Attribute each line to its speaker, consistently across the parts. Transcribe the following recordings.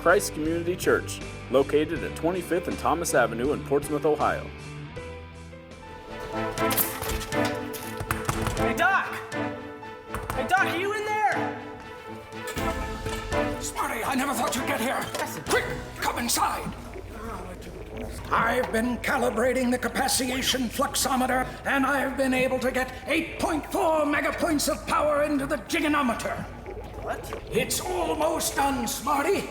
Speaker 1: Christ Community Church, located at 25th and Thomas Avenue in Portsmouth, Ohio.
Speaker 2: Hey, Doc! Hey, Doc, are you in there?
Speaker 3: Smarty, I never thought you'd get here. Quick, come inside. I've been calibrating the capacitation fluxometer, and I've been able to get 8.4 megapoints of power into the giganometer.
Speaker 2: What?
Speaker 3: It's almost done, Smarty.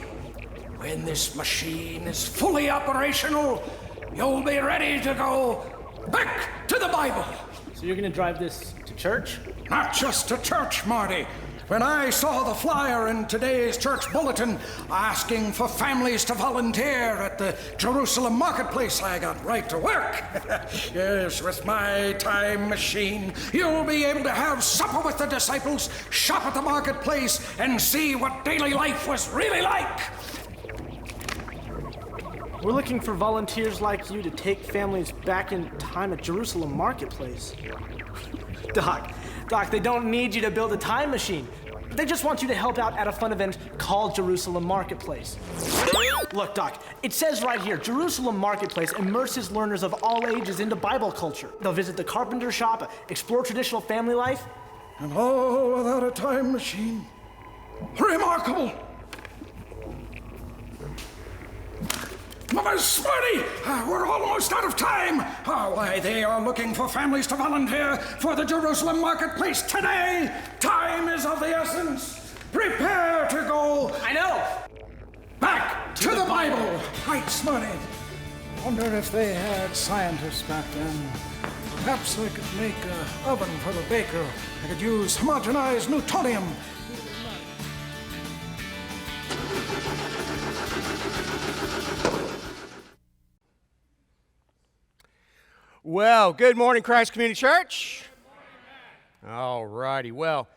Speaker 3: When this machine is fully operational, you'll be ready to go back to the Bible.
Speaker 2: So you're gonna drive this to church?
Speaker 3: Not just to church, Marty. When I saw the flyer in today's church bulletin asking for families to volunteer at the Jerusalem marketplace, I got right to work. Yes, with my time machine, you'll be able to have supper with the disciples, shop at the marketplace, and see what daily life was really like.
Speaker 2: We're looking for volunteers like you to take families back in time at Jerusalem marketplace. Doc, they don't need you to build a time machine. They just want you to help out at a fun event called Jerusalem Marketplace. Look, Doc, it says right here, Jerusalem Marketplace immerses learners of all ages into Bible culture. They'll visit the carpenter shop, explore traditional family life.
Speaker 3: And all without a time machine. Remarkable! Mama Smarty, we're almost out of time. Why, they are looking for families to volunteer for the Jerusalem marketplace today. Time is of the essence. Prepare to go.
Speaker 2: I know.
Speaker 3: Back to the Bible. Right, Smarty. Wonder if they had scientists back then. Perhaps they could make an oven for the baker. They could use homogenized plutonium.
Speaker 4: Well, good morning, Christ Community Church. All righty. Well,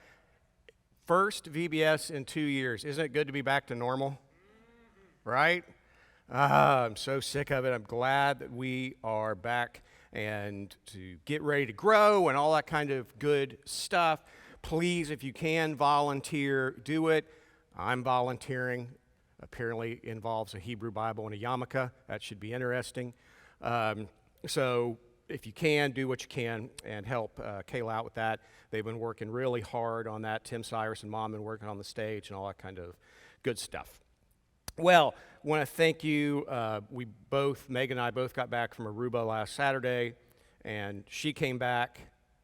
Speaker 4: first VBS in 2 years. Isn't it good to be back to normal? Right? I'm so sick of it. I'm glad that we are back and to get ready to grow and all that kind of good stuff. Please, if you can volunteer, do it. I'm volunteering. Apparently involves a Hebrew Bible and a yarmulke. That should be interesting. So if you can, do what you can and help Kayla out with that. They've been working really hard on that. Tim Cyrus and Mom have been working on the stage and all that kind of good stuff. Well, I want to thank you. Megan and I both got back from Aruba last Saturday, and she came back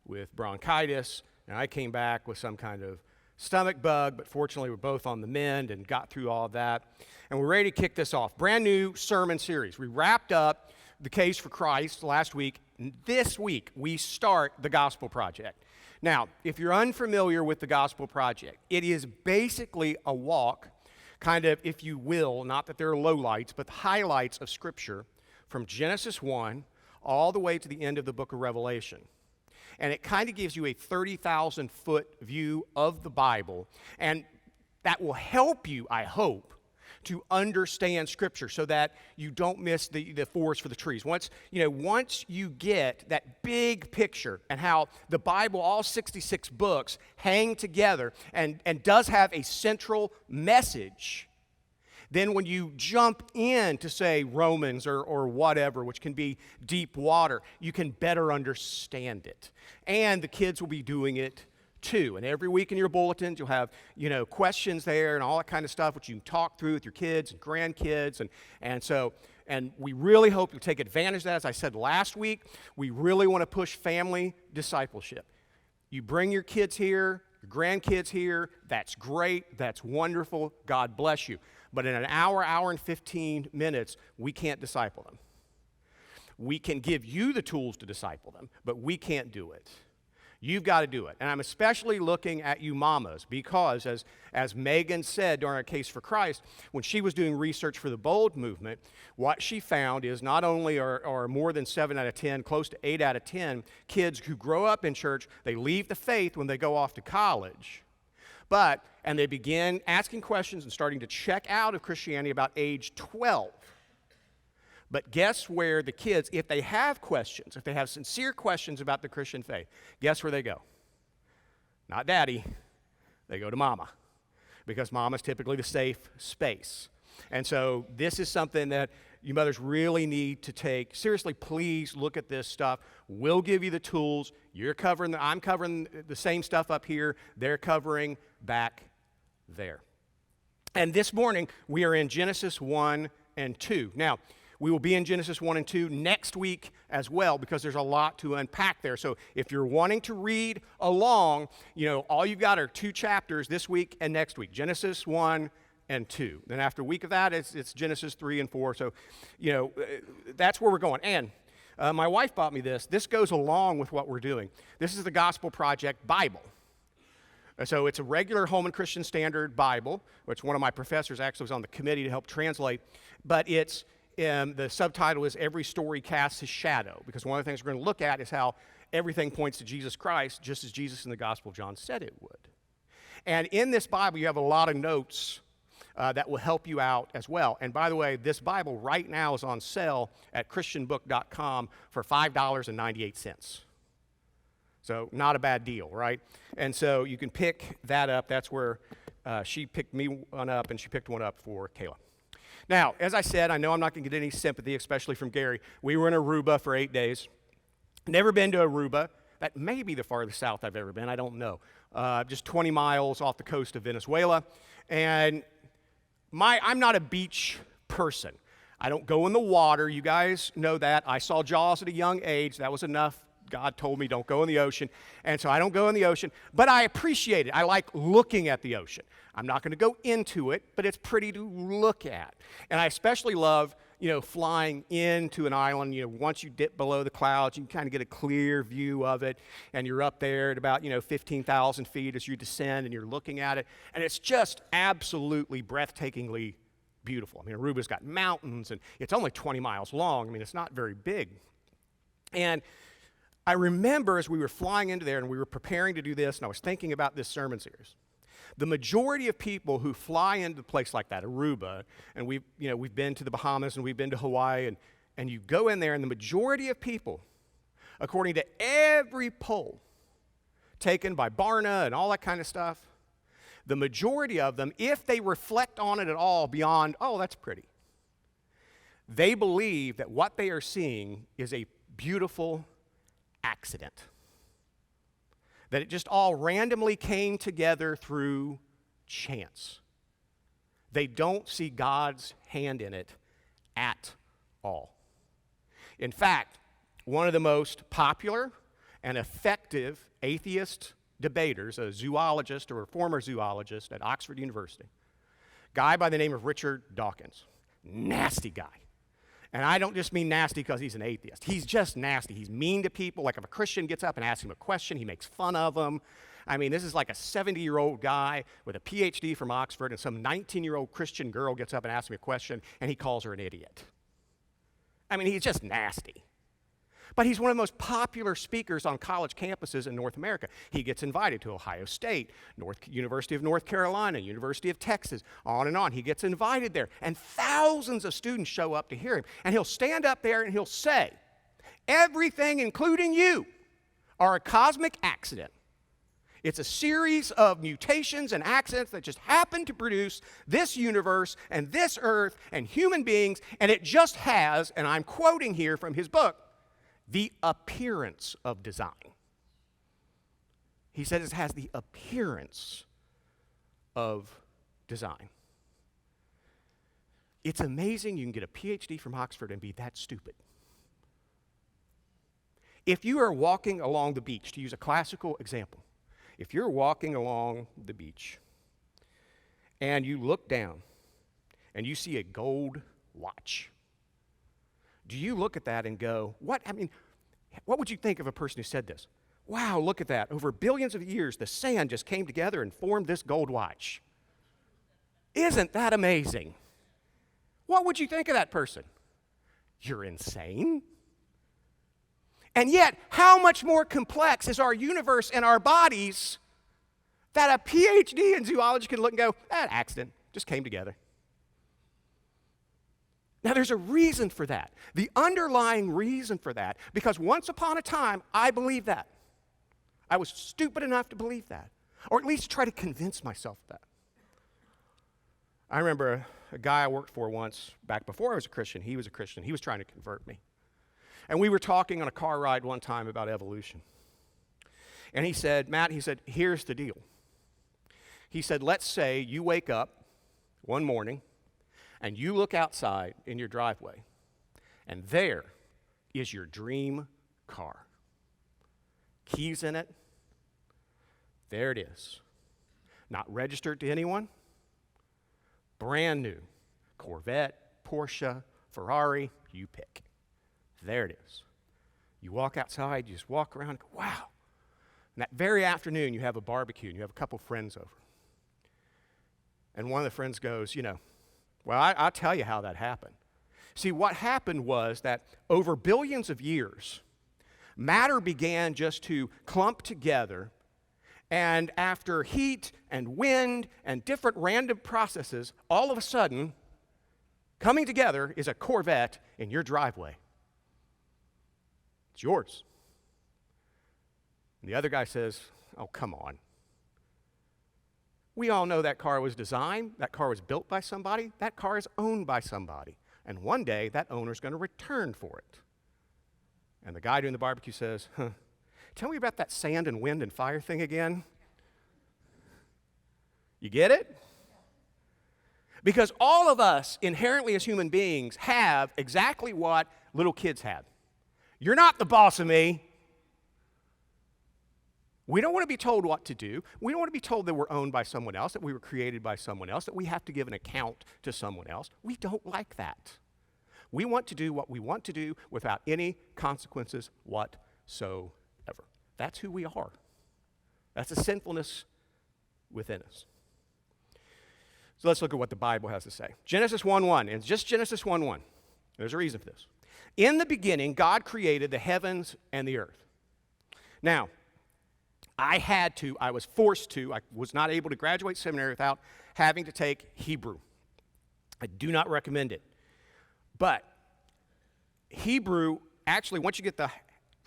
Speaker 4: with bronchitis, and I came back with some kind of stomach bug, but fortunately we're both on the mend and got through all of that. And we're ready to kick this off. Brand new sermon series. We wrapped up the case for Christ last week. This week, we start the Gospel Project. Now, if you're unfamiliar with the Gospel Project, it is basically a walk, kind of, if you will, not that there are lowlights, but the highlights of Scripture from Genesis 1 all the way to the end of the book of Revelation. And it kind of gives you a 30,000-foot view of the Bible, and that will help you, I hope, to understand Scripture so that you don't miss the forest for the trees. Once you get that big picture and how the Bible, all 66 books, hang together and does have a central message, then when you jump in to, say, Romans or whatever, which can be deep water, you can better understand it. And the kids will be doing it too. And every week in your bulletins, you'll have, questions there and all that kind of stuff, which you can talk through with your kids and grandkids. And we really hope you'll take advantage of that. As I said last week, we really want to push family discipleship. You bring your kids here, your grandkids here, that's great, that's wonderful, God bless you. But in an hour and 15 minutes, we can't disciple them. We can give you the tools to disciple them, but we can't do it. You've got to do it. And I'm especially looking at you mamas because, as Megan said during our Case for Christ, when she was doing research for the Bold movement, what she found is not only are more than 7 out of 10, close to 8 out of 10 kids who grow up in church, they leave the faith when they go off to college, and they begin asking questions and starting to check out of Christianity about age 12. But guess where the kids, if they have questions, if they have sincere questions about the Christian faith, guess where they go? Not daddy, they go to mama. Because mama's typically the safe space. And so this is something that you mothers really need to take seriously. Please look at this stuff. We'll give you the tools. I'm covering the same stuff up here. They're covering back there. And this morning, we are in Genesis 1 and 2. Now, we will be in Genesis 1 and 2 next week as well, because there's a lot to unpack there. So if you're wanting to read along, all you've got are 2 chapters this week and next week, Genesis 1 and 2. Then after a week of that, it's Genesis 3 and 4. So, that's where we're going. And my wife bought me this. This goes along with what we're doing. This is the Gospel Project Bible. So it's a regular Holman Christian Standard Bible, which one of my professors actually was on the committee to help translate. But the subtitle is Every Story Casts His Shadow, because one of the things we're going to look at is how everything points to Jesus Christ, just as Jesus in the Gospel of John said it would. And in this Bible, you have a lot of notes that will help you out as well. And by the way, this Bible right now is on sale at christianbook.com for $5.98. So not a bad deal, right? And so you can pick that up. That's where she picked me one up, and she picked one up for Kayla. Now, as I said, I know I'm not going to get any sympathy, especially from Gary. We were in Aruba for 8 days. Never been to Aruba. That may be the farthest south I've ever been. I don't know. Just 20 miles off the coast of Venezuela. And I'm not a beach person. I don't go in the water. You guys know that. I saw Jaws at a young age. That was enough. God told me don't go in the ocean. And so I don't go in the ocean. But I appreciate it. I like looking at the ocean. I'm not going to go into it, but it's pretty to look at. And I especially love, flying into an island. Once you dip below the clouds, you can kind of get a clear view of it. And you're up there at about, 15,000 feet as you descend, and you're looking at it. And it's just absolutely breathtakingly beautiful. Aruba's got mountains, and it's only 20 miles long. It's not very big. And I remember as we were flying into there and we were preparing to do this, and I was thinking about this sermon series. The majority of people who fly into a place like that, Aruba, and we've been to the Bahamas and we've been to Hawaii, and you go in there, and the majority of people, according to every poll taken by Barna and all that kind of stuff, the majority of them, if they reflect on it at all beyond, oh, that's pretty, they believe that what they are seeing is a beautiful accident. That it just all randomly came together through chance. They don't see God's hand in it at all. In fact, one of the most popular and effective atheist debaters, a zoologist or a former zoologist at Oxford University, guy by the name of Richard Dawkins, nasty guy. And I don't just mean nasty because he's an atheist. He's just nasty. He's mean to people. Like if a Christian gets up and asks him a question, he makes fun of them. This is like a 70-year-old guy with a PhD from Oxford, and some 19-year-old Christian girl gets up and asks him a question, and he calls her an idiot. He's just nasty. But he's one of the most popular speakers on college campuses in North America. He gets invited to Ohio State, University of North Carolina, University of Texas, on and on. He gets invited there, and thousands of students show up to hear him. And he'll stand up there and he'll say, everything, including you, are a cosmic accident. It's a series of mutations and accidents that just happen to produce this universe and this earth and human beings, and it just has, and I'm quoting here from his book, the appearance of design. He says it has the appearance of design. It's amazing you can get a PhD from Oxford and be that stupid. If you are walking along the beach, to use a classical example, if you're walking along the beach and you look down and you see a gold watch, do you look at that and go, what would you think of a person who said this? Wow, look at that. Over billions of years, the sand just came together and formed this gold watch. Isn't that amazing? What would you think of that person? You're insane. And yet, how much more complex is our universe and our bodies that a PhD in zoology can look and go, that accident just came together. Now, there's a reason for that. The underlying reason for that, because once upon a time, I believed that. I was stupid enough to believe that, or at least try to convince myself that. I remember a guy I worked for once, back before I was a Christian. He was a Christian. He was trying to convert me. And we were talking on a car ride one time about evolution. And he said, Matt, he said, here's the deal. He said, let's say you wake up one morning and you look outside in your driveway, and there is your dream car. Keys in it. There it is. Not registered to anyone. Brand new. Corvette, Porsche, Ferrari, you pick. There it is. You walk outside, you just walk around and go, wow. And that very afternoon, you have a barbecue and you have a couple friends over. And one of the friends goes, well, I'll tell you how that happened. See, what happened was that over billions of years, matter began just to clump together, and after heat and wind and different random processes, all of a sudden, coming together is a Corvette in your driveway. It's yours. And the other guy says, oh, come on. We all know that car was designed, that car was built by somebody, that car is owned by somebody. And one day, that owner's going to return for it. And the guy doing the barbecue says, tell me about that sand and wind and fire thing again. You get it? Because all of us, inherently as human beings, have exactly what little kids had. You're not the boss of me. We don't want to be told what to do. We don't want to be told that we're owned by someone else, that we were created by someone else, that we have to give an account to someone else. We don't like that. We want to do what we want to do without any consequences whatsoever. That's who we are. That's a sinfulness within us. So let's look at what the Bible has to say. Genesis 1:1, and it's just Genesis 1:1. There's a reason for this. In the beginning, God created the heavens and the earth. Now, I was forced to, I was not able to graduate seminary without having to take Hebrew. I do not recommend it. But Hebrew, actually, once you get the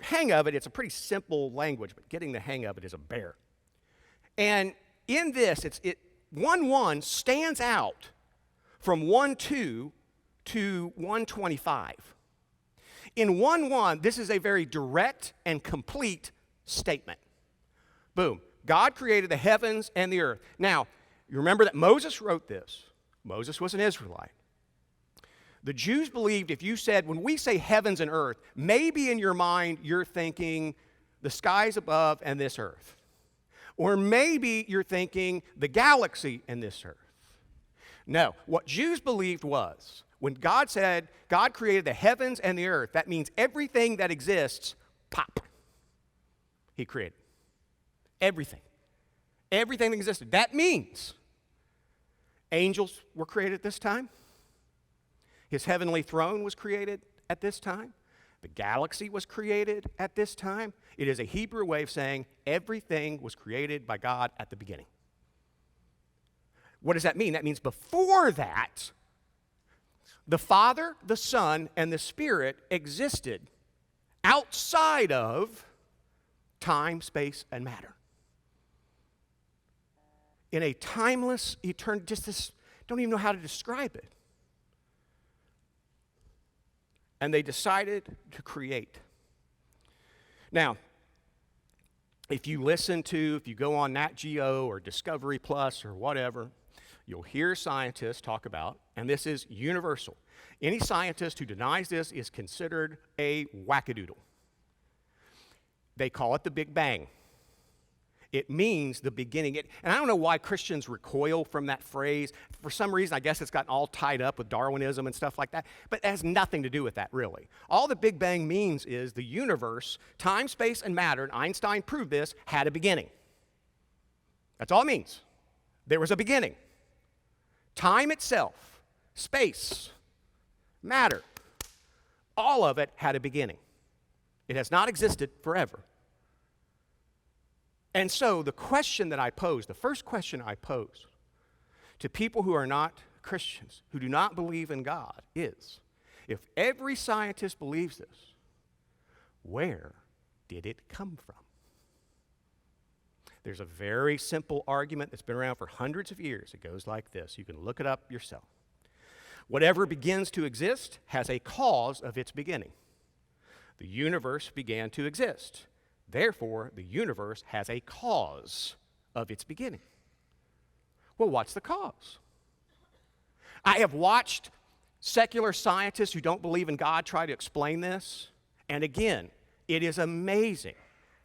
Speaker 4: hang of it, it's a pretty simple language, but getting the hang of it is a bear. And in this, 1:1 stands out from 1:2 to 1:25. In 1:1, this is a very direct and complete statement. Boom. God created the heavens and the earth. Now, you remember that Moses wrote this. Moses was an Israelite. The Jews believed if you said, when we say heavens and earth, maybe in your mind you're thinking the skies above and this earth. Or maybe you're thinking the galaxy and this earth. No, what Jews believed was, when God said God created the heavens and the earth, that means everything that exists, pop, He created. Everything. Everything that existed. That means angels were created at this time. His heavenly throne was created at this time. The galaxy was created at this time. It is a Hebrew way of saying everything was created by God at the beginning. What does that mean? That means before that, the Father, the Son, and the Spirit existed outside of time, space, and matter. In a timeless, eternal, just this, don't even know how to describe it. And they decided to create. Now, if you go on Nat Geo or Discovery Plus or whatever, you'll hear scientists talk about, and this is universal. Any scientist who denies this is considered a wackadoodle. They call it the Big Bang. It means the beginning. And I don't know why Christians recoil from that phrase. For some reason, I guess it's gotten all tied up with Darwinism and stuff like that. But it has nothing to do with that, really. All the Big Bang means is the universe, time, space, and matter, and Einstein proved this, had a beginning. That's all it means. There was a beginning. Time itself, space, matter, all of it had a beginning. It has not existed forever. And so the question that I pose, the first question I pose to people who are not Christians, who do not believe in God, is, if every scientist believes this, where did it come from? There's a very simple argument that's been around for hundreds of years. It goes like this. You can look it up yourself. Whatever begins to exist has a cause of its beginning. The universe began to exist. Therefore, the universe has a cause of its beginning. Well, what's the cause? I have watched secular scientists who don't believe in God try to explain this. And again, it is amazing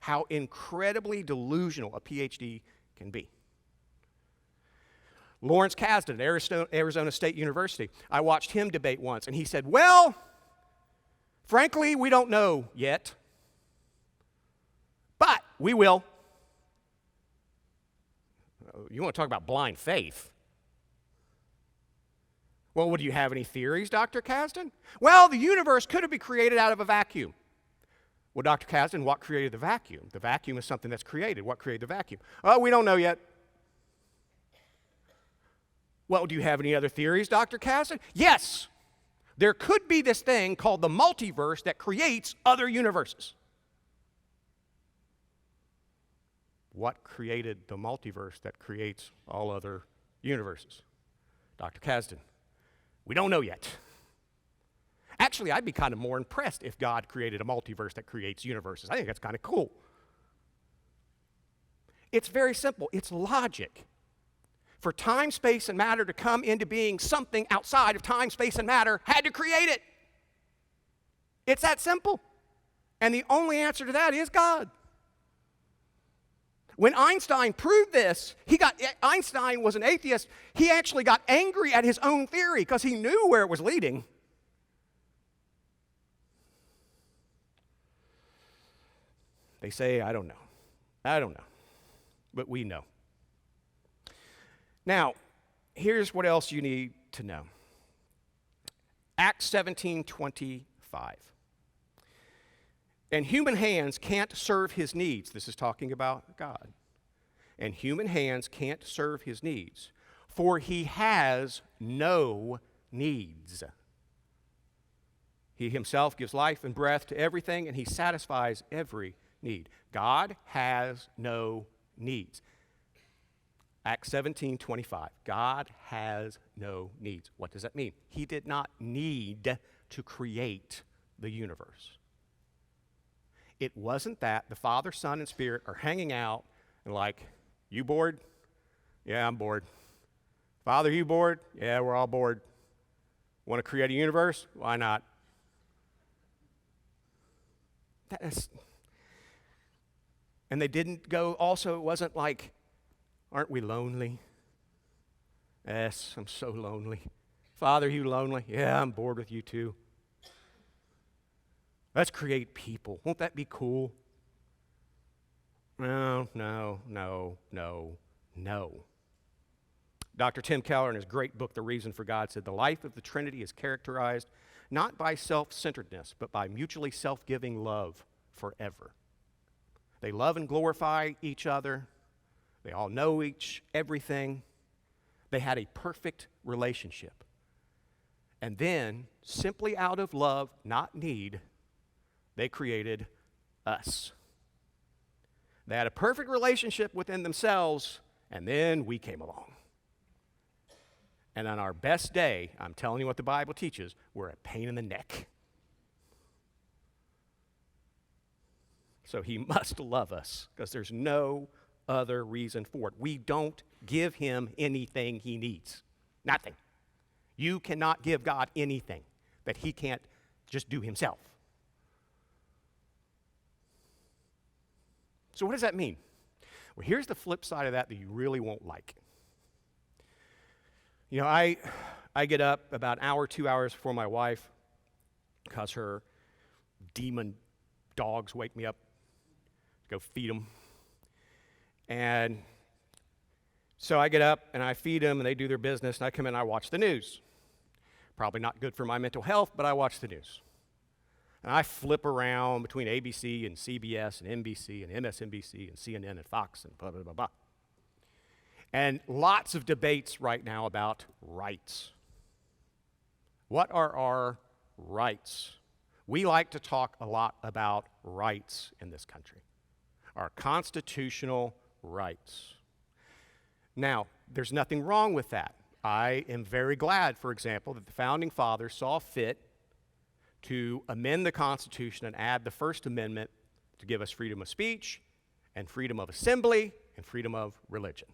Speaker 4: how incredibly delusional a PhD can be. Lawrence Kasdan at Arizona State University, I watched him debate once, and he said, well, frankly, we don't know yet, but we will. You want to talk about blind faith? Well, do you have any theories, Dr. Kasdan? Well, the universe could have been created out of a vacuum. Well, Dr. Kasdan, what created the vacuum? The vacuum is something that's created. What created the vacuum? Oh, we don't know yet. Well, do you have any other theories, Dr. Kasdan? Yes. There could be this thing called the multiverse that creates other universes. What created the multiverse that creates all other universes? Dr. Kasdan, we don't know yet. Actually, I'd be kind of more impressed if God created a multiverse that creates universes. I think that's kind of cool. It's very simple. It's logic. For time, space, and matter to come into being, something outside of time, space, and matter had to create it. It's that simple. And the only answer to that is God. When Einstein proved this, Einstein was an atheist. He actually got angry at his own theory because he knew where it was leading. They say, I don't know. I don't know. But we know. Now, here's what else you need to know. Acts 17:25. And human hands can't serve his needs. This is talking about God. And human hands can't serve his needs, for he has no needs. He himself gives life and breath to everything, and he satisfies every need. God has no needs. Acts 17:25. God has no needs. What does that mean? He did not need to create the universe. It wasn't that the Father, Son, and Spirit are hanging out and like, you bored? Yeah, I'm bored. Father, you bored? Yeah, we're all bored. Want to create a universe? Why not? And they didn't go, also, it wasn't like, aren't we lonely? Yes, I'm so lonely. Father, you lonely? Yeah, I'm bored with you too. Let's create people. Won't that be cool? No. Dr. Tim Keller, in his great book, The Reason for God, said, the life of the Trinity is characterized not by self-centeredness, but by mutually self-giving love forever. They love and glorify each other. They all know everything. They had a perfect relationship. And then, simply out of love, not need, they created us. They had a perfect relationship within themselves, and then we came along. And on our best day, I'm telling you what the Bible teaches, we're a pain in the neck. So he must love us, because there's no other reason for it. We don't give him anything he needs. Nothing. You cannot give God anything that he can't just do himself. So what does that mean? Well, here's the flip side of that you really won't like. You know, I get up about an hour, 2 hours before my wife because her demon dogs wake me up to go feed them. And so I get up and I feed them and they do their business and I come in and I watch the news. Probably not good for my mental health, but I watch the news. And I flip around between ABC and CBS and NBC and MSNBC and CNN and Fox and blah, blah, blah, blah. And lots of debates right now about rights. What are our rights? We like to talk a lot about rights in this country. Our constitutional rights. Now, there's nothing wrong with that. I am very glad, for example, that the Founding Fathers saw fit to amend the Constitution and add the First Amendment to give us freedom of speech and freedom of assembly and freedom of religion.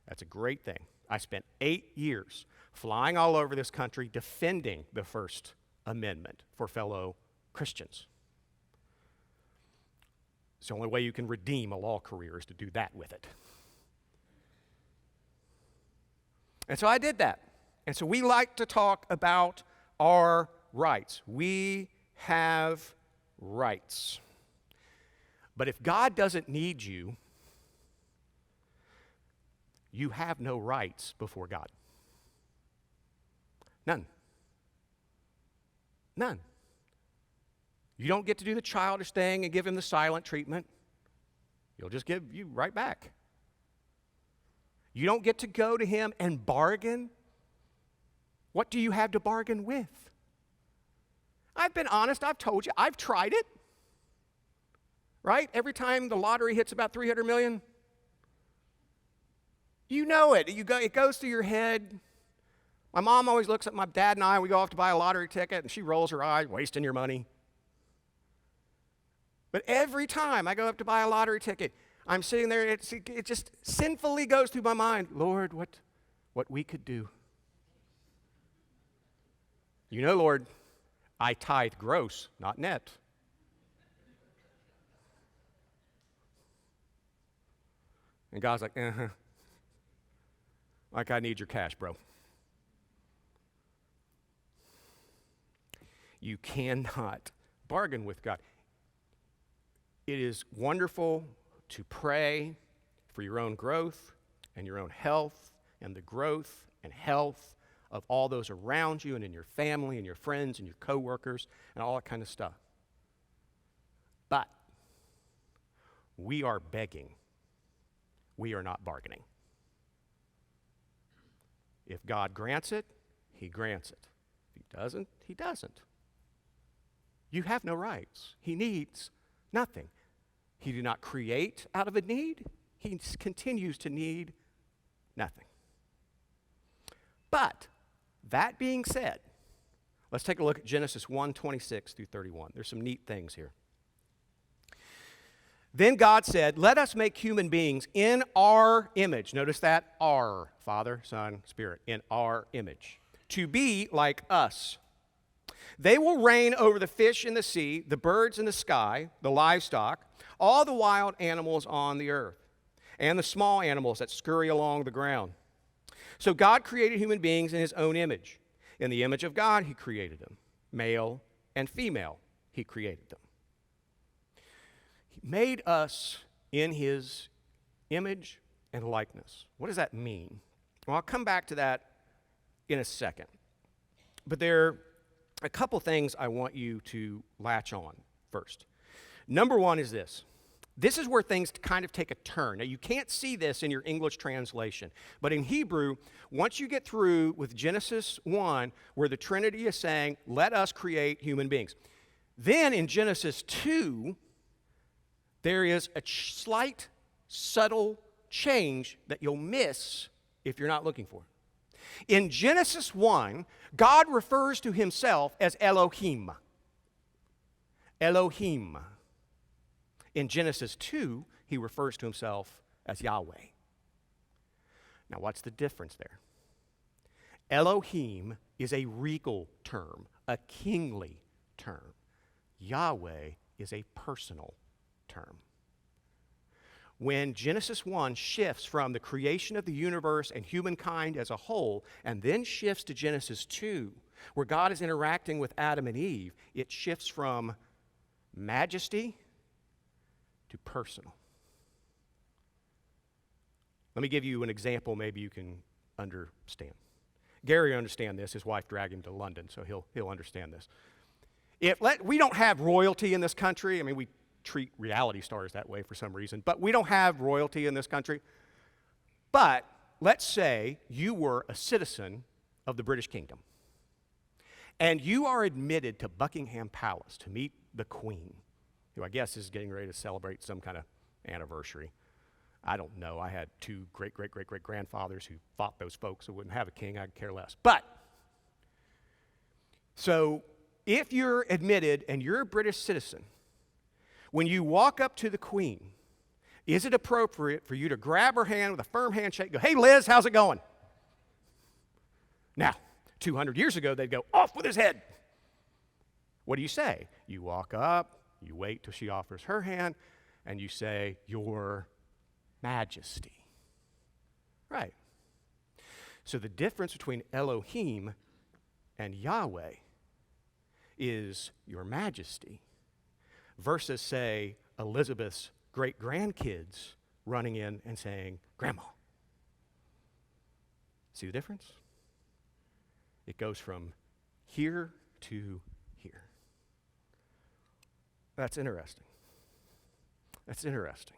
Speaker 4: That's a great thing. I spent 8 years flying all over this country defending the First Amendment for fellow Christians. It's the only way you can redeem a law career is to do that with it. And so I did that. And so we like to talk about our rights. We have rights. But if God doesn't need you, you have no rights before God. None. None. You don't get to do the childish thing and give him the silent treatment. He'll just give you right back. You don't get to go to him and bargain. What do you have to bargain with? I've been honest. I've told you. I've tried it. Right? Every time the lottery hits about 300 million, you know it. It goes through your head. My mom always looks at my dad and I, we go off to buy a lottery ticket, and she rolls her eyes, wasting your money. But every time I go up to buy a lottery ticket, I'm sitting there, it just sinfully goes through my mind, Lord, what we could do. You know, Lord, I tithe gross, not net. And God's like, like I need your cash, bro. You cannot bargain with God. It is wonderful to pray for your own growth and your own health and the growth and health of all those around you and in your family and your friends and your coworkers and all that kind of stuff. But we are begging. We are not bargaining. If God grants it, he grants it. If he doesn't, he doesn't. You have no rights. He needs nothing. He did not create out of a need. He continues to need nothing. But that being said, let's take a look at Genesis 1:26 through 31. There's some neat things here. Then God said, let us make human beings in our image. Notice that, our, Father, Son, Spirit, in our image, to be like us. They will reign over the fish in the sea, the birds in the sky, the livestock, all the wild animals on the earth, and the small animals that scurry along the ground. So God created human beings in his own image. In the image of God, he created them. Male and female, he created them. He made us in his image and likeness. What does that mean? Well, I'll come back to that in a second. But there are a couple things I want you to latch on first. Number one is this. This is where things kind of take a turn. Now, you can't see this in your English translation, but in Hebrew, once you get through with Genesis 1, where the Trinity is saying, let us create human beings. Then in Genesis 2, there is a slight, subtle change that you'll miss if you're not looking for it. In Genesis 1, God refers to himself as Elohim. Elohim. In Genesis 2, he refers to himself as Yahweh. Now, what's the difference there? Elohim is a regal term, a kingly term. Yahweh is a personal term. When Genesis 1 shifts from the creation of the universe and humankind as a whole, and then shifts to Genesis 2, where God is interacting with Adam and Eve, it shifts from majesty to personal. Let me give you an example maybe you can understand. Gary understands this. His wife dragged him to London, so he'll understand this. We don't have royalty in this country. I mean, we treat reality stars that way for some reason, but we don't have royalty in this country. But let's say you were a citizen of the British Kingdom, and you are admitted to Buckingham Palace to meet the Queen, who I guess is getting ready to celebrate some kind of anniversary. I don't know. I had two great-great-great-great-grandfathers who fought those folks who wouldn't have a king. I'd care less. But, so if you're admitted and you're a British citizen, when you walk up to the Queen, is it appropriate for you to grab her hand with a firm handshake and go, "Hey, Liz, how's it going?" Now, 200 years ago, they'd go, "Off with his head." What do you say? You walk up, you wait till she offers her hand, and you say, "Your Majesty." Right. So the difference between Elohim and Yahweh is Your Majesty versus, say, Elizabeth's great-grandkids running in and saying, "Grandma." See the difference? It goes from here to here. That's interesting. That's interesting.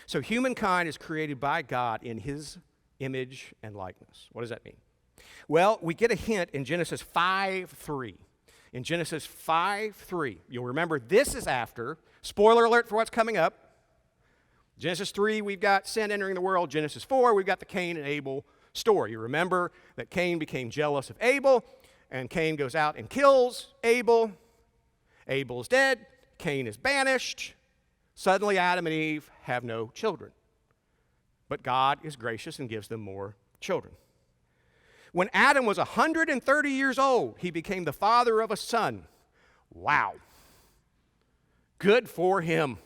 Speaker 4: So humankind is created by God in his image and likeness. What does that mean? Well, we get a hint in Genesis 5:3. In Genesis 5:3, you'll remember this is after, spoiler alert for what's coming up. Genesis 3, we've got sin entering the world. Genesis 4, we've got the Cain and Abel story. You remember that Cain became jealous of Abel, and Cain goes out and kills Abel. Abel's dead. Cain is banished. Suddenly, Adam and Eve have no children. But God is gracious and gives them more children. When Adam was 130 years old, he became the father of a son. Wow. Good for him.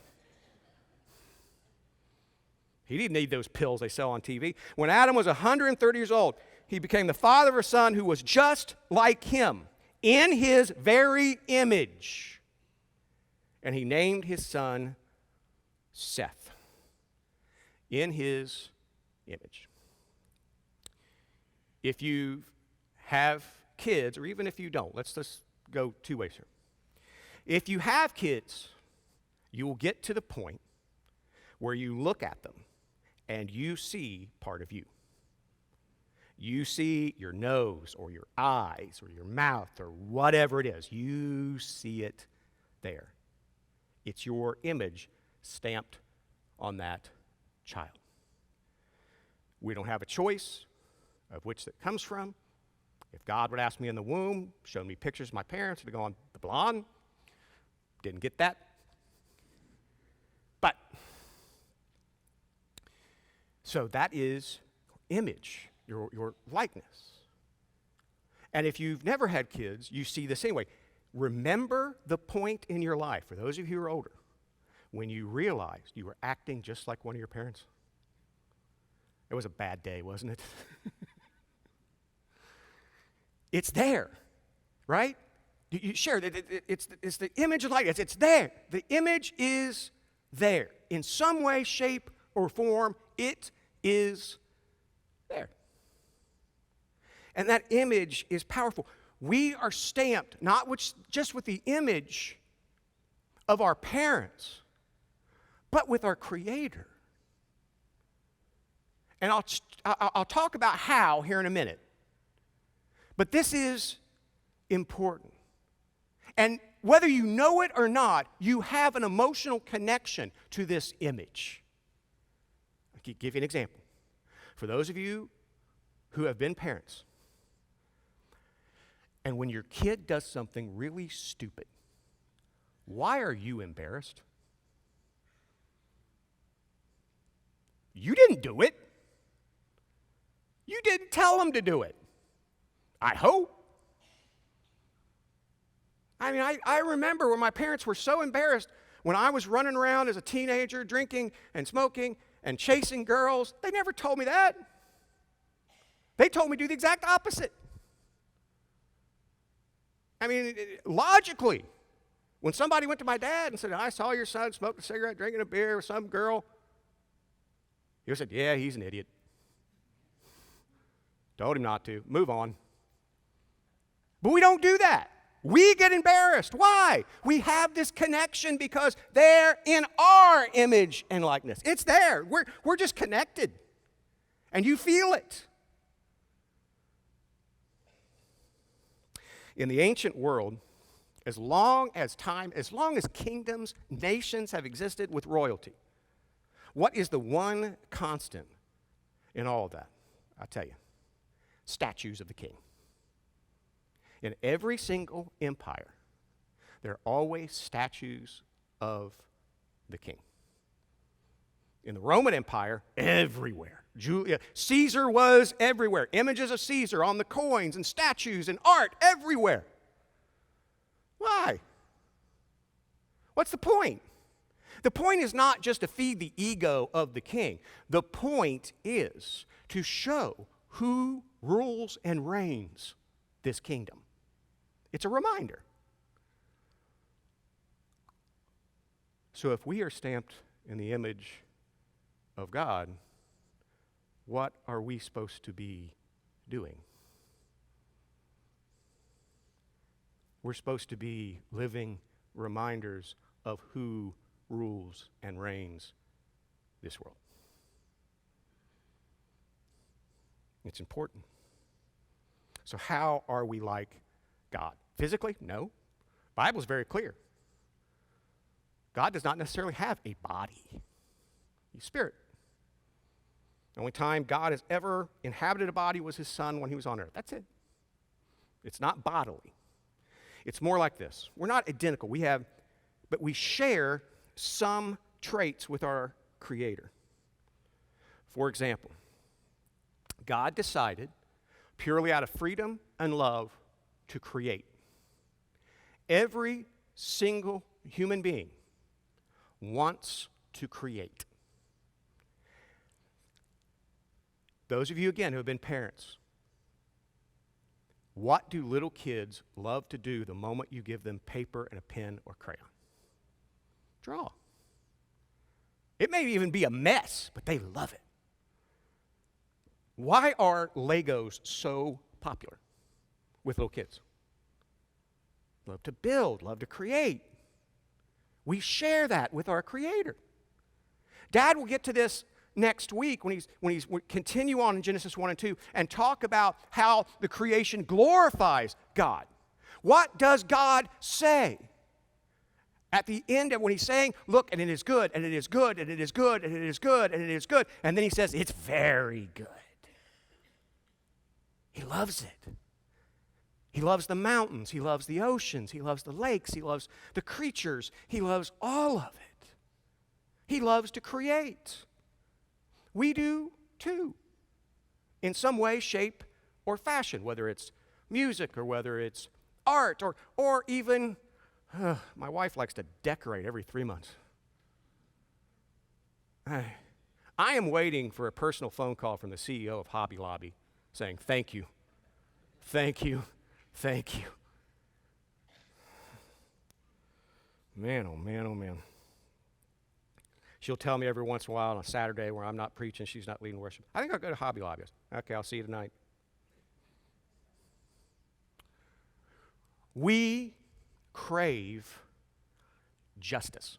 Speaker 4: He didn't need those pills they sell on TV. When Adam was 130 years old, he became the father of a son who was just like him, in his very image. And he named his son Seth, in his image. If you have kids, or even if you don't, let's just go two ways here. If you have kids, you will get to the point where you look at them and you see part of you. You see your nose or your eyes or your mouth or whatever it is. You see it there. It's your image stamped on that child. We don't have a choice of which that comes from. If God would ask me in the womb, show me pictures of my parents, I'd have gone, the blonde. Didn't get that. But, so that is image, your likeness. And if you've never had kids, you see this anyway. Remember the point in your life, for those of you who are older, when you realized you were acting just like one of your parents. It was a bad day, wasn't it? It's there, right? You share it's the image of likeness. It's there. The image is there. In some way, shape, or form, it is there. And that image is powerful. We are stamped not just with the image of our parents, but with our Creator. And I'll talk about how here in a minute. But this is important. And whether you know it or not, you have an emotional connection to this image. I'll give you an example. For those of you who have been parents, and when your kid does something really stupid, why are you embarrassed? You didn't do it. You didn't tell them to do it. I hope. I mean, I remember when my parents were so embarrassed when I was running around as a teenager, drinking and smoking and chasing girls. They never told me that. They told me to do the exact opposite. I mean, logically, when somebody went to my dad and said, "I saw your son smoking a cigarette, drinking a beer with some girl," he said, "Yeah, he's an idiot. Told him not to. Move on." But we don't do that. We get embarrassed. Why? We have this connection because they're in our image and likeness. It's there. We're just connected. And you feel it. In the ancient world, as long as kingdoms, nations have existed with royalty, What is the one constant in all of that? I'll tell you. Statues of the king. In every single empire, there are always statues of the king. In the Roman Empire, everywhere. Caesar was everywhere. Images of Caesar on the coins and statues and art everywhere. Why? What's the point? The point is not just to feed the ego of the king. The point is to show who rules and reigns this kingdom. It's a reminder. So if we are stamped in the image of God, what are we supposed to be doing? We're supposed to be living reminders of who rules and reigns this world. It's important. So how are we like God? Physically? No. The Bible is very clear. God does not necessarily have a body. He's spirit. The only time God has ever inhabited a body was his son when he was on earth. That's it. It's not bodily. It's more like this. We're not identical. But we share some traits with our Creator. For example, God decided, purely out of freedom and love, to create. Every single human being wants to create. Those of you, again, who have been parents, what do little kids love to do the moment you give them paper and a pen or crayon? Draw. It may even be a mess, but they love it. Why are Legos so popular with little kids? Love to build, love to create. We share that with our Creator. Dad will get to this next week when we continue on in Genesis 1 and 2 and talk about how the creation glorifies God. What does God say? At the end of when he's saying, look, and it is good, and it is good, and it is good, and it is good, and it is good, and then he says, it's very good. He loves it. He loves the mountains. He loves the oceans. He loves the lakes. He loves the creatures. He loves all of it. He loves to create. We do too, in some way, shape, or fashion, whether it's music or whether it's art or even, my wife likes to decorate every 3 months. I am waiting for a personal phone call from the CEO of Hobby Lobby saying, thank you, thank you, thank you. Man, oh man, oh man. She'll tell me every once in a while on a Saturday where I'm not preaching, she's not leading worship. I think I'll go to Hobby Lobby. Okay, I'll see you tonight. We crave justice.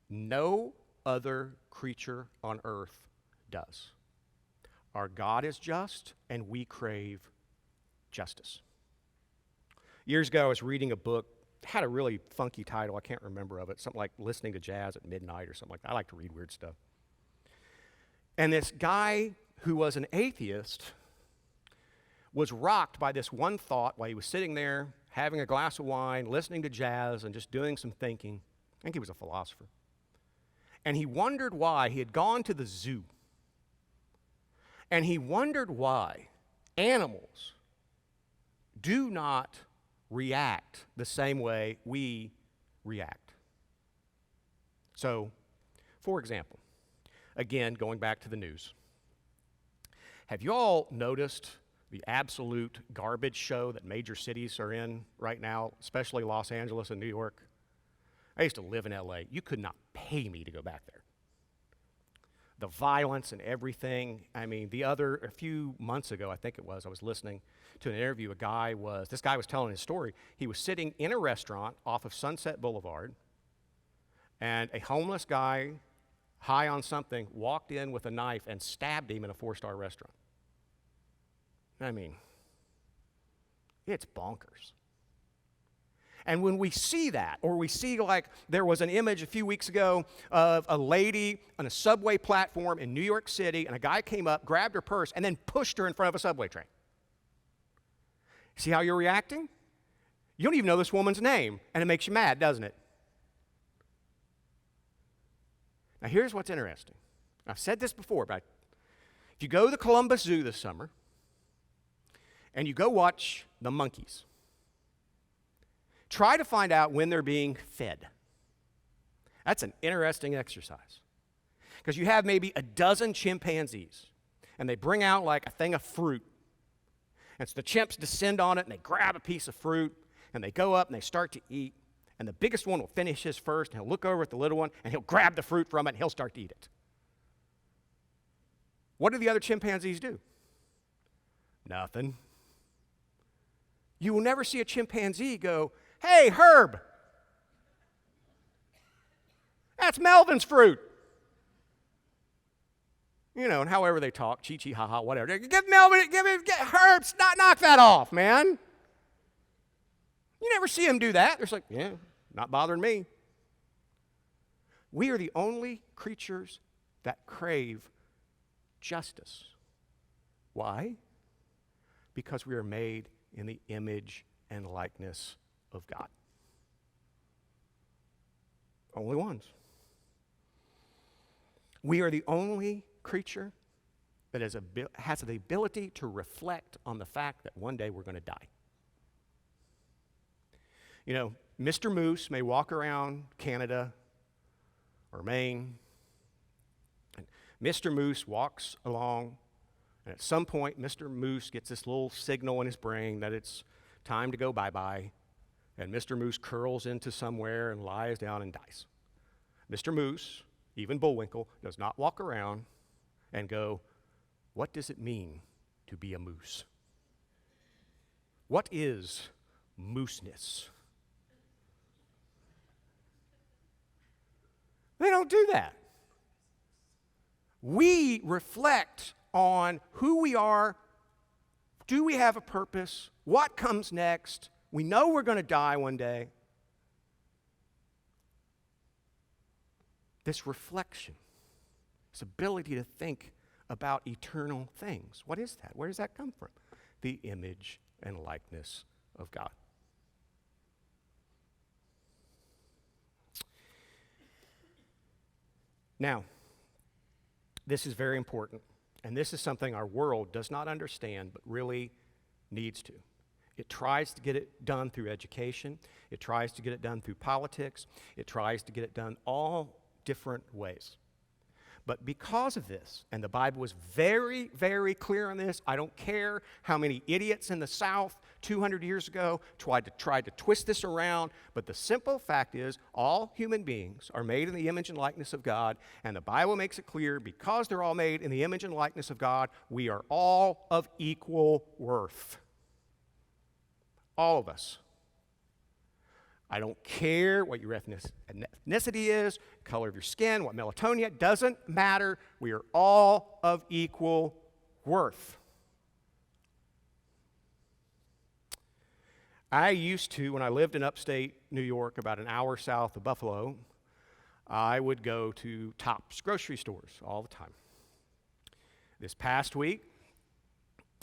Speaker 4: No other creature on earth does. Our God is just, and we crave justice. Years ago, I was reading a book. It had a really funky title. I can't remember of it. Something like Listening to Jazz at Midnight or something like that. I like to read weird stuff. And this guy who was an atheist was rocked by this one thought while he was sitting there having a glass of wine, listening to jazz, and just doing some thinking. I think he was a philosopher. And he wondered why he had gone to the zoo. And he wondered why animals do not react the same way we react. So, for example, again, going back to the news, have you all noticed the absolute garbage show that major cities are in right now, especially Los Angeles and New York? I used to live in LA. You could not pay me to go back there. The violence and everything. I mean, a few months ago, I think it was, I was listening to an interview. This guy was telling his story. He was sitting in a restaurant off of Sunset Boulevard, and a homeless guy, high on something, walked in with a knife and stabbed him in a 4-star restaurant. I mean, it's bonkers. And when we see that, or we see like there was an image a few weeks ago of a lady on a subway platform in New York City, and a guy came up, grabbed her purse, and then pushed her in front of a subway train. See how you're reacting? You don't even know this woman's name, and it makes you mad, doesn't it? Now, here's what's interesting. I've said this before, but if you go to the Columbus Zoo this summer, and you go watch the monkeys, try to find out when they're being fed. That's an interesting exercise. Because you have maybe a dozen chimpanzees, and they bring out like a thing of fruit. And so the chimps descend on it, and they grab a piece of fruit, and they go up, and they start to eat. And the biggest one will finish his first, and he'll look over at the little one, and he'll grab the fruit from it, and he'll start to eat it. What do the other chimpanzees do? Nothing. You will never see a chimpanzee go, "Hey, Herb, that's Melvin's fruit." You know, and however they talk, chi-chi, ha-ha, whatever. Give Melvin, get Herb, knock that off, man. You never see him do that. They're just like, yeah, not bothering me. We are the only creatures that crave justice. Why? Because we are made in the image and likeness of God. Only ones. We are the only creature that has the ability to reflect on the fact that one day we're going to die. You know, Mr. Moose may walk around Canada or Maine, and Mr. Moose walks along, and at some point, Mr. Moose gets this little signal in his brain that it's time to go bye-bye, and Mr. Moose curls into somewhere and lies down and dies. Mr. Moose, even Bullwinkle, does not walk around and go, "What does it mean to be a moose? What is mooseness?" They don't do that. We reflect on who we are. Do we have a purpose? What comes next? We know we're going to die one day. This reflection, this ability to think about eternal things. What is that? Where does that come from? The image and likeness of God. Now, this is very important, and this is something our world does not understand, but really needs to. It tries to get it done through education. It tries to get it done through politics. It tries to get it done all different ways. But because of this, and the Bible was very, very clear on this, I don't care how many idiots in the South 200 years ago tried to twist this around, but the simple fact is all human beings are made in the image and likeness of God, and the Bible makes it clear because they're all made in the image and likeness of God, we are all of equal worth. All of us. I don't care what your ethnicity is, color of your skin, what melatonin, doesn't matter. We are all of equal worth. I used to, when I lived in upstate New York, about an hour south of Buffalo, I would go to Tops grocery stores all the time. This past week,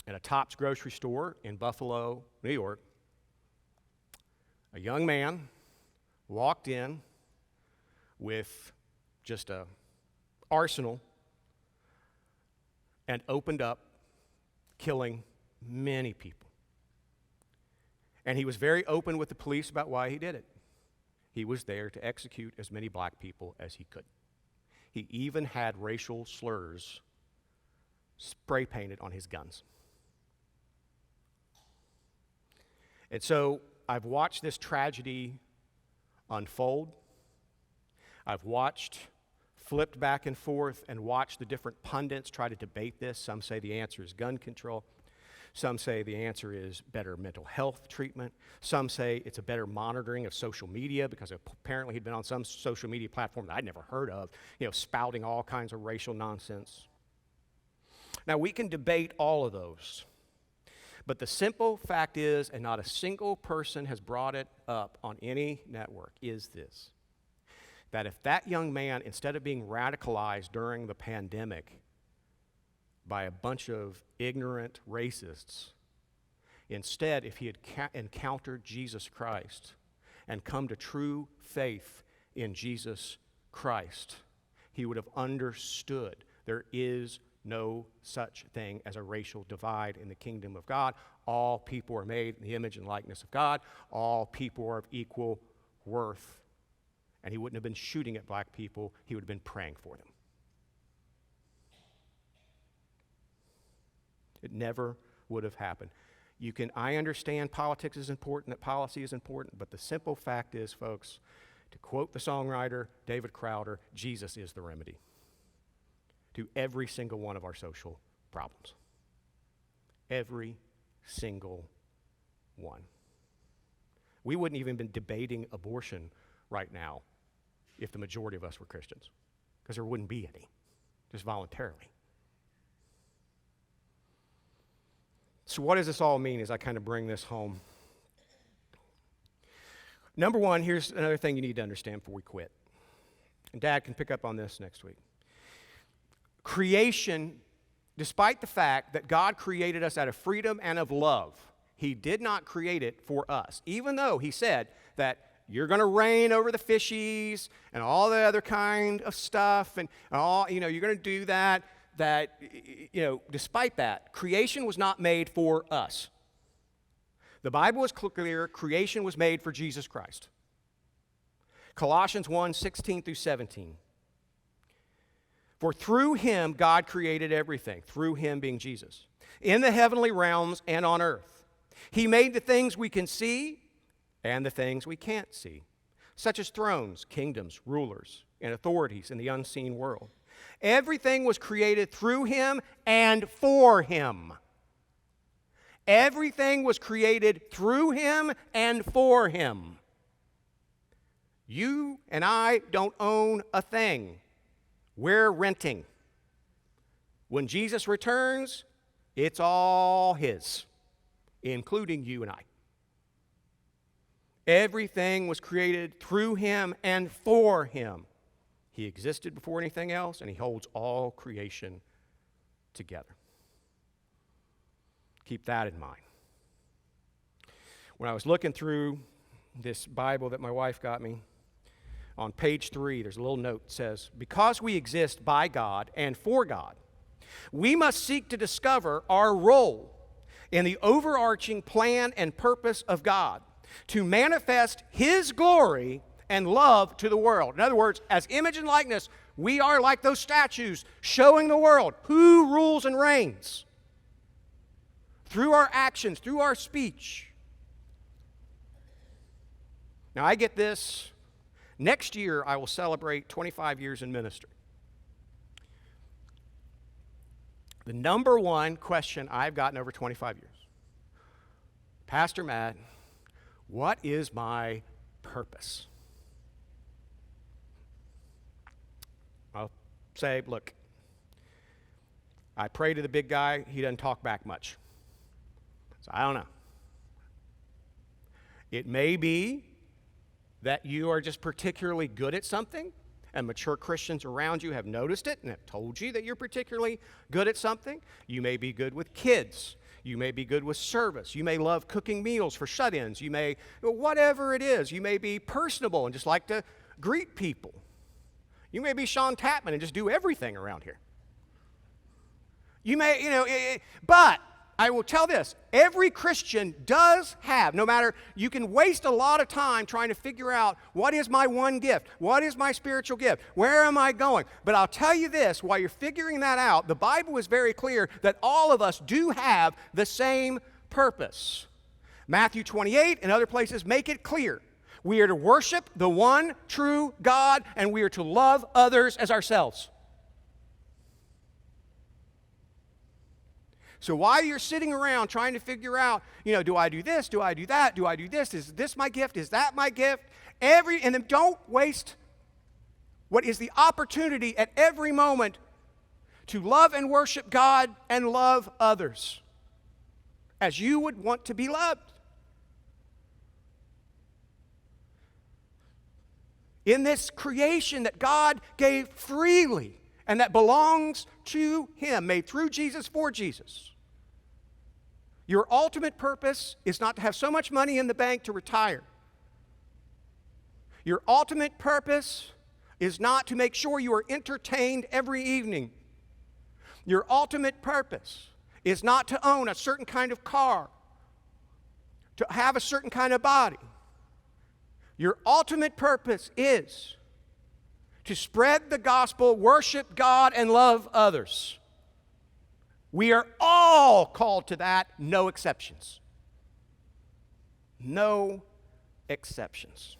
Speaker 4: at a Tops grocery store in Buffalo, New York, a young man walked in with just an arsenal and opened up, killing many people. And he was very open with the police about why he did it. He was there to execute as many black people as he could. He even had racial slurs spray painted on his guns. And so I've watched this tragedy unfold. I've flipped back and forth and watched the different pundits try to debate this. Some say the answer is gun control. Some say the answer is better mental health treatment. Some say it's a better monitoring of social media because apparently he'd been on some social media platform that I'd never heard of, spouting all kinds of racial nonsense. Now, we can debate all of those. But the simple fact is, and not a single person has brought it up on any network, is this: that if that young man, instead of being radicalized during the pandemic by a bunch of ignorant racists, instead, if he had encountered Jesus Christ and come to true faith in Jesus Christ, he would have understood there is no such thing as a racial divide in the kingdom of God. All people are made in the image and likeness of God. All people are of equal worth. And he wouldn't have been shooting at black people. He would have been praying for them. It never would have happened. I understand politics is important, that policy is important, but the simple fact is, folks, to quote the songwriter David Crowder, Jesus is the remedy to every single one of our social problems. Every single one. We wouldn't even been debating abortion right now if the majority of us were Christians, because there wouldn't be any, just voluntarily. So what does this all mean as I kind of bring this home? Number one, here's another thing you need to understand before we quit. And Dad can pick up on this next week. Creation, despite the fact that God created us out of freedom and of love, he did not create it for us. Even though he said that you're going to reign over the fishies and all the other kind of stuff and all, you're going to do that, despite that, creation was not made for us. The Bible is clear, creation was made for Jesus Christ. Colossians 1:16 through 17. For through him God created everything, through him being Jesus, in the heavenly realms and on earth. He made the things we can see and the things we can't see, such as thrones, kingdoms, rulers, and authorities in the unseen world. Everything was created through him and for him. Everything was created through him and for him. You and I don't own a thing. We're renting. When Jesus returns, it's all his, including you and I. Everything was created through him and for him. He existed before anything else, and he holds all creation together. Keep that in mind. When I was looking through this Bible that my wife got me, on page 3, there's a little note that says, because we exist by God and for God, we must seek to discover our role in the overarching plan and purpose of God to manifest his glory and love to the world. In other words, as image and likeness, we are like those statues showing the world who rules and reigns through our actions, through our speech. Now, I get this. Next year, I will celebrate 25 years in ministry. The number one question I've gotten over 25 years, Pastor Matt, what is my purpose? I'll say, look, I pray to the big guy, he doesn't talk back much. So I don't know. It may be that you are just particularly good at something, and mature Christians around you have noticed it and have told you that you're particularly good at something. You may be good with kids. You may be good with service. You may love cooking meals for shut-ins. You may, whatever it is, you may be personable and just like to greet people. You may be Sean Tapman and just do everything around here. You may, but I will tell this, every Christian does have, no matter, you can waste a lot of time trying to figure out what is my one gift, what is my spiritual gift, where am I going? But I'll tell you this, while you're figuring that out, the Bible is very clear that all of us do have the same purpose. Matthew 28 and other places make it clear. We are to worship the one true God, and we are to love others as ourselves. So while you're sitting around trying to figure out, do I do this? Do I do that? Do I do this? Is this my gift? Is that my gift? And then don't waste what is the opportunity at every moment to love and worship God and love others as you would want to be loved. In this creation that God gave freely and that belongs to Him, made through Jesus for Jesus. Your ultimate purpose is not to have so much money in the bank to retire. Your ultimate purpose is not to make sure you are entertained every evening. Your ultimate purpose is not to own a certain kind of car, to have a certain kind of body. Your ultimate purpose is to spread the gospel, worship God, and love others. We are all called to that, no exceptions. No exceptions.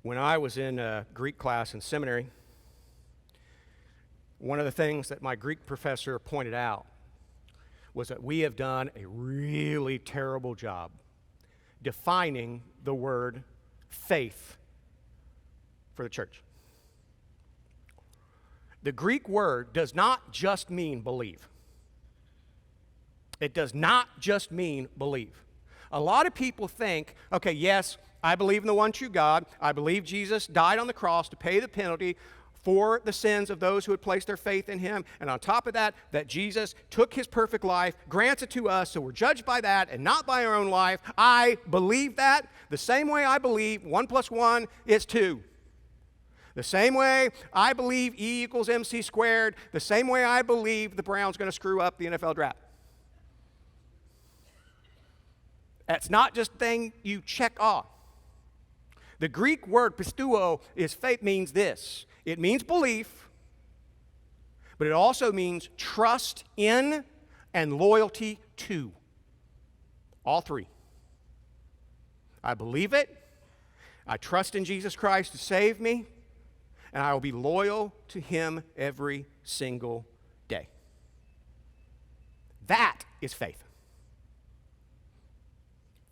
Speaker 4: When I was in a Greek class in seminary, one of the things that my Greek professor pointed out was that we have done a really terrible job defining the word faith for the church. The Greek word does not just mean believe. It does not just mean believe. A lot of people think, okay, yes, I believe in the one true God. I believe Jesus died on the cross to pay the penalty for the sins of those who had placed their faith in Him. And on top of that, that Jesus took His perfect life, grants it to us, so we're judged by that and not by our own life. I believe that the same way I believe 1 + 1 is 2. The same way I believe E equals MC squared, the same way I believe the Browns going to screw up the NFL draft. That's not just a thing you check off. The Greek word pisteuo is faith, means this. It means belief, but it also means trust in and loyalty to. All three. I believe it, I trust in Jesus Christ to save me, and I will be loyal to Him every single day. That is faith.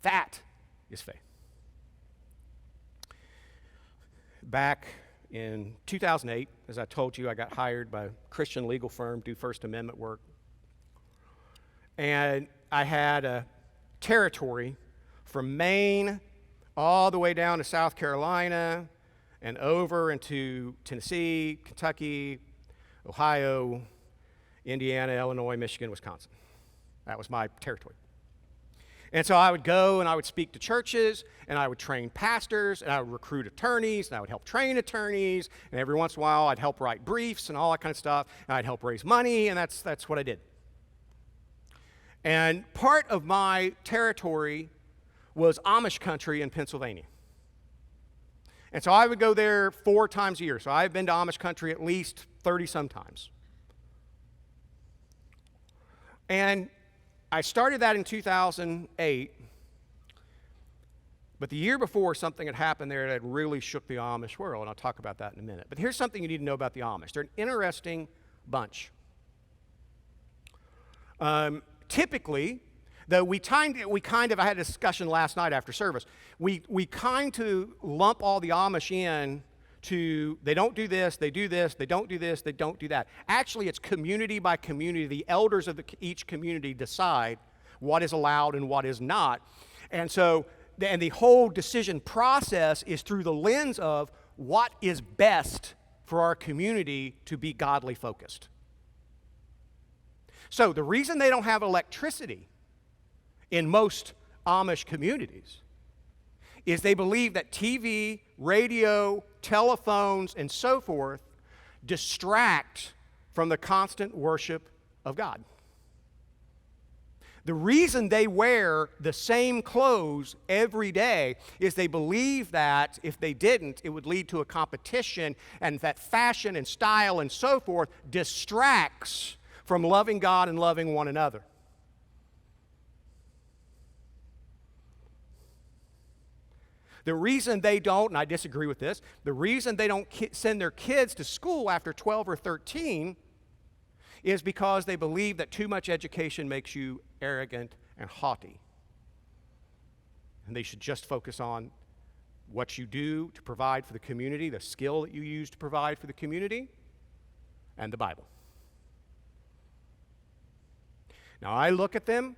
Speaker 4: That is faith. Back in 2008, as I told you, I got hired by a Christian legal firm to do First Amendment work. And I had a territory from Maine all the way down to South Carolina and over into Tennessee, Kentucky, Ohio, Indiana, Illinois, Michigan, Wisconsin. That was my territory. And so I would go and I would speak to churches and I would train pastors and I would recruit attorneys and I would help train attorneys, and every once in a while I'd help write briefs and all that kind of stuff, and I'd help raise money, and that's what I did. And part of my territory was Amish country in Pennsylvania. And so I would go there 4 times a year. So I've been to Amish country at least 30 some times. And I started that in 2008, but the year before something had happened there that really shook the Amish world, and I'll talk about that in a minute. But here's something you need to know about the Amish. They're an interesting bunch. Typically, though I had a discussion last night after service, we kind of lump all the Amish in to, they don't do this, they do this, they don't do this, they don't do that. Actually, it's community by community. The elders of each community decide what is allowed and what is not. And so, and the whole decision process is through the lens of what is best for our community to be godly focused. So the reason they don't have electricity in most Amish communities is they believe that TV, radio, telephones, and so forth distract from the constant worship of God. The reason they wear the same clothes every day is they believe that if they didn't, it would lead to a competition, and that fashion and style and so forth distracts from loving God and loving one another. The reason they don't, and I disagree with this, the reason they don't send their kids to school after 12 or 13 is because they believe that too much education makes you arrogant and haughty. And they should just focus on what you do to provide for the community, the skill that you use to provide for the community, and the Bible. Now, I look at them,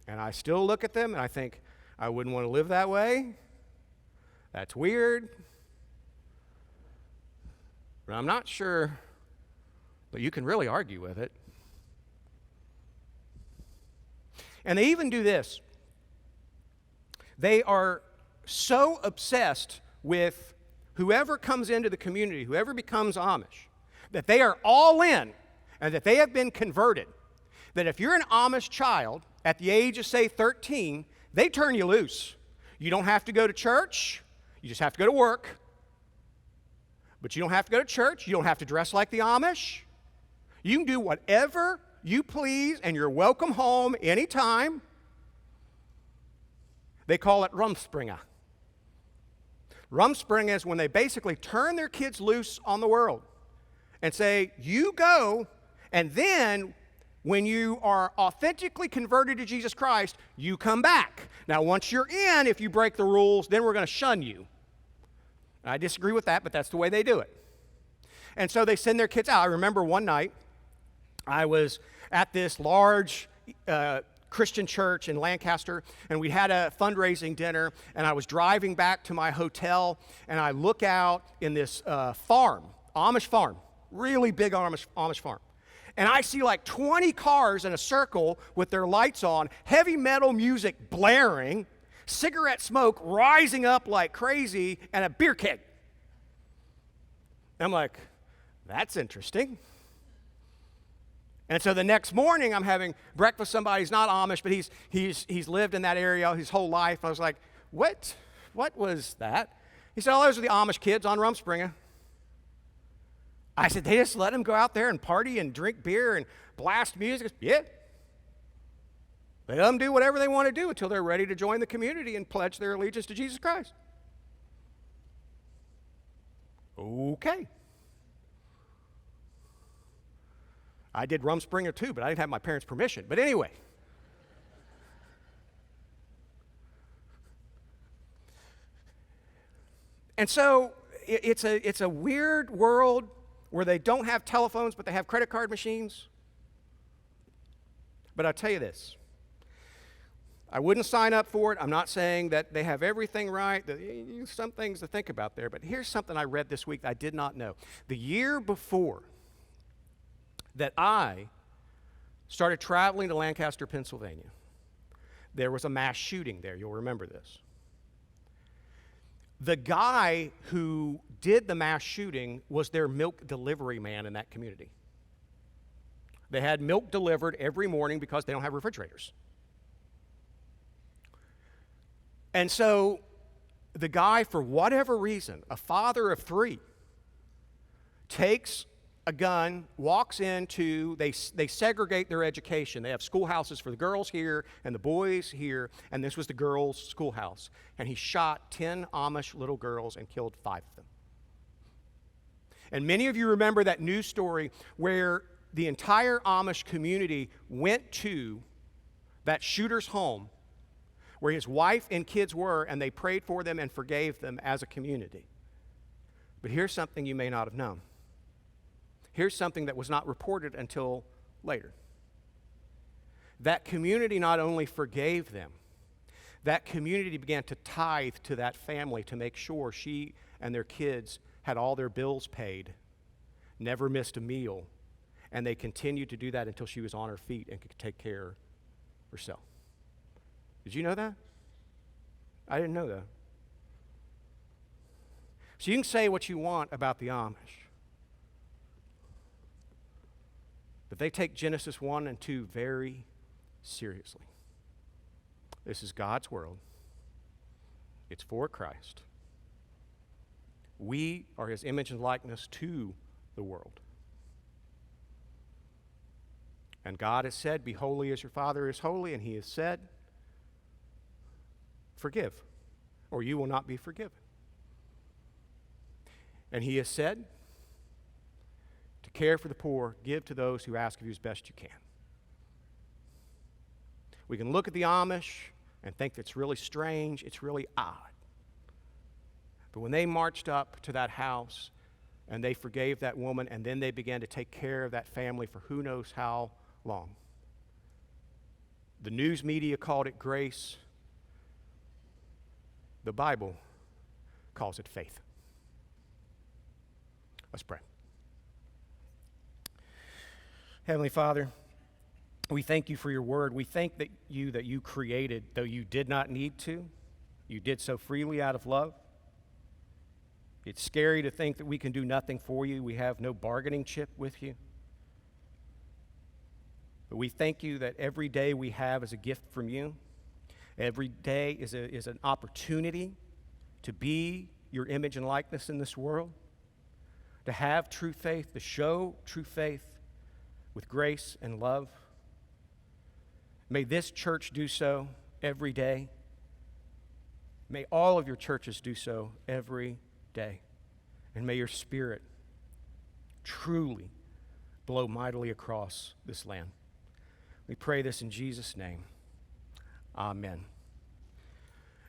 Speaker 4: and I still look at them, and I think, I wouldn't want to live that way. That's weird. But I'm not sure that you can really argue with it. And they even do this. They are so obsessed with whoever comes into the community, whoever becomes Amish, that they are all in and that they have been converted. That if you're an Amish child at the age of, say, 13, they turn you loose. You don't have to go to church. You just have to go to work. But you don't have to go to church. You don't have to dress like the Amish. You can do whatever you please, and you're welcome home anytime. They call it rumspringa. Rumspringa is when they basically turn their kids loose on the world and say, you go, and then when you are authentically converted to Jesus Christ, you come back. Now, once you're in, if you break the rules, then we're going to shun you. I disagree with that, but that's the way they do it. And so they send their kids out. I remember one night, I was at this large Christian church in Lancaster, and we had a fundraising dinner, and I was driving back to my hotel, and I look out in this farm, Amish farm, really big Amish farm. And I see like 20 cars in a circle with their lights on, heavy metal music blaring, cigarette smoke rising up like crazy, and a beer keg. I'm like, that's interesting. And so the next morning, I'm having breakfast with somebody who's not Amish, but he's lived in that area his whole life. I was like, what was that? He said, oh, those are the Amish kids on Rumspringa. I said, they just let them go out there and party and drink beer and blast music? Yeah. They let them do whatever they want to do until they're ready to join the community and pledge their allegiance to Jesus Christ. Okay. I did Rumspringa too, but I didn't have my parents' permission. But anyway. And so it's a weird world where they don't have telephones, but they have credit card machines. But I'll tell you this. I wouldn't sign up for it. I'm not saying that they have everything right. Some things to think about there. But here's something I read this week that I did not know. The year before that I started traveling to Lancaster, Pennsylvania, there was a mass shooting there. You'll remember this. The guy who did the mass shooting was their milk delivery man in that community. They had milk delivered every morning because they don't have refrigerators. And so the guy, for whatever reason, a father of 3, takes a gun, walks into, they segregate their education. They have schoolhouses for the girls here and the boys here, and this was the girls' schoolhouse. And he shot 10 Amish little girls and killed 5 of them. And many of you remember that news story where the entire Amish community went to that shooter's home where his wife and kids were, and they prayed for them and forgave them as a community. But here's something you may not have known. Here's something that was not reported until later. That community not only forgave them, that community began to tithe to that family to make sure she and their kids had all their bills paid, never missed a meal, and they continued to do that until she was on her feet and could take care of herself. Did you know that? I didn't know that. So you can say what you want about the Amish, but they take Genesis 1 and 2 very seriously. This is God's world. It's for Christ. We are his image and likeness to the world. And God has said, be holy as your Father is holy, and he has said, forgive, or you will not be forgiven. And he has said, to care for the poor, give to those who ask of you as best you can. We can look at the Amish and think that's really strange, it's really odd. But when they marched up to that house and they forgave that woman and then they began to take care of that family for who knows how long, The news media called it grace. The Bible calls it faith. Let's pray. Heavenly Father, we thank you for your word. We thank that you created, though you did not need to. You did so freely out of love. It's scary to think that we can do nothing for you. We have no bargaining chip with you. But we thank you that every day we have is a gift from you. Every day is an opportunity to be your image and likeness in this world, to have true faith, to show true faith with grace and love. May this church do so every day. May all of your churches do so every day. And may your Spirit truly blow mightily across this land. We pray this in Jesus' name. Amen.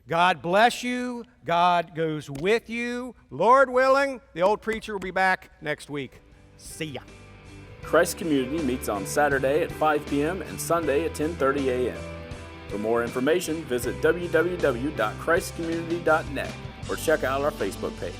Speaker 4: God bless you. God goes with you. Lord willing, the old preacher will be back next week. See ya.
Speaker 1: Christ Community meets on Saturday at 5 p.m. and Sunday at 10:30 a.m. For more information, visit www.christcommunity.net or check out our Facebook page.